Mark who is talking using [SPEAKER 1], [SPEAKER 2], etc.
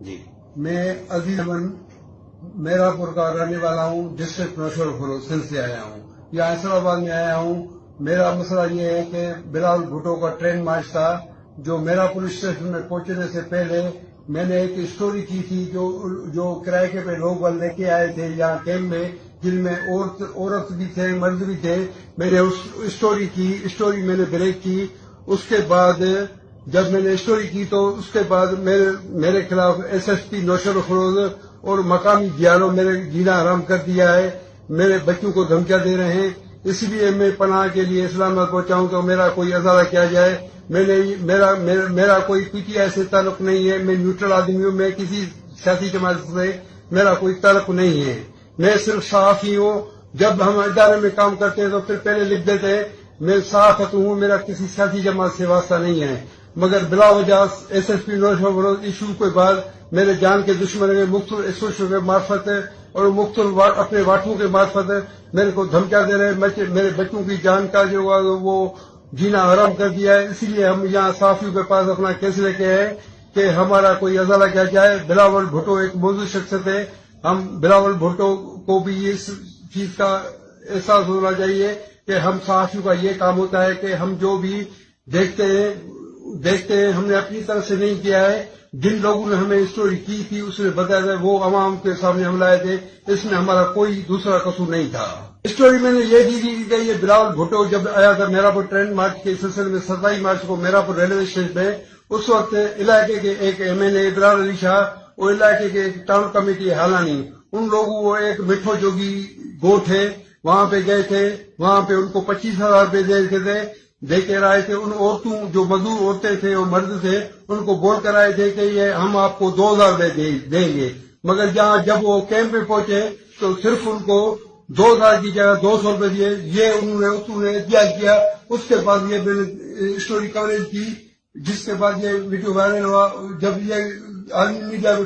[SPEAKER 1] جی
[SPEAKER 2] میں عزیز امن میرا پور کا رہنے والا ہوں، ڈسٹرکٹ نوشہر فروزن سے آیا ہوں، یہاں اسلام آباد میں آیا ہوں۔ میرا مسئلہ یہ ہے کہ بلاول بھٹو کا ٹرین مارچ تھا، جو میرا پور اسٹیشن میں پہنچنے سے پہلے میں نے ایک اسٹوری کی تھی، جو کرائے پہ لوگ لے کے آئے تھے یہاں کیمپ میں، جن میں عورت بھی تھے، مرد بھی تھے۔ میں نے اس اسٹوری میں نے بریک کی۔ اس کے بعد جب میں نے اسٹوری کی تو اس کے بعد میرے خلاف SSP نوشہر فروز اور مقامی جیالوں میرے جینا حرام کر دیا ہے، میرے بچوں کو دھمکیاں دے رہے ہیں۔ اس لیے میں پناہ کے لیے اسلام آباد پہنچا ہوں تو میرا کوئی ازالہ کیا جائے۔ میرا کوئی PTI سے تعلق نہیں ہے، میں نیوٹرل آدمی ہوں، میں کسی سیاسی جماعت سے میرا کوئی تعلق نہیں ہے، میں صرف صحافی ہوں۔ جب ہم ادارے میں کام کرتے ہیں تو پھر پہلے لکھ دیتے ہیں میں صحافت ہوں، میرا کسی سیاسی جماعت سے واسطہ نہیں ہے۔ مگر بلا وجہ SSP نوشہر فروز ایشو کے بعد میرے جان کے دشمن میں مختلف ایسوسیشن کے مارفت اور مختلف اپنے واٹوں کے مارفت میرے کو دھمکیاں دے رہے ہیں، میرے بچوں کی جان کا جو وہ جینا حرام کر دیا ہے۔ اسی لیے ہم یہاں صحافیوں کے پاس اپنا کیس لے کے ہیں کہ ہمارا کوئی ازالہ کیا جائے۔ بلاول بھٹو ایک موضوع شخصیت ہے، ہم بلاول بھٹو کو بھی اس چیز کا احساس ہونا چاہیے کہ ہم صحافیوں کا یہ کام ہوتا ہے کہ ہم جو بھی دیکھتے ہیں ہم نے اپنی طرف سے نہیں کیا ہے۔ جن لوگوں نے ہمیں اسٹوری کی تھی اس نے بتایا تھا، وہ عوام کے سامنے ہم لائے تھے، اس میں ہمارا کوئی دوسرا قصور نہیں تھا۔ اسٹوری میں نے یہ دی تھی کہ یہ بلاول بھٹو جب آیا تھا میرا پور ٹرین مارچ کے سلسلے میں 27 مارچ کو میرا پور ریلوے اسٹیشن میں، اس وقت علاقے کے ایک MLA ابرار علی شاہ اور علاقے کے ایک ٹاؤن کمیٹی حالانی، ان لوگوں کو ایک مٹھو جوگی گوٹ ہے وہاں پہ گئے تھے، وہاں پہ ان کو 25,000 روپے دے کے آئے تھے۔ ان عورتوں جو مزدور عورتیں تھے اور مرد تھے ان کو بول کر آئے تھے کہ یہ ہم آپ کو 2,000 روپے دیں گے، مگر جب وہ کیمپ پہ پہنچے تو صرف ان کو 2,000 کی جگہ 200 روپے دیے، یہ انہوں نے دیا کیا۔ اس کے بعد یہ میں نے اسٹوری کوریج کی، جس کے بعد یہ ویڈیو وائرل ہوا۔ جب یہ عالمی میڈیا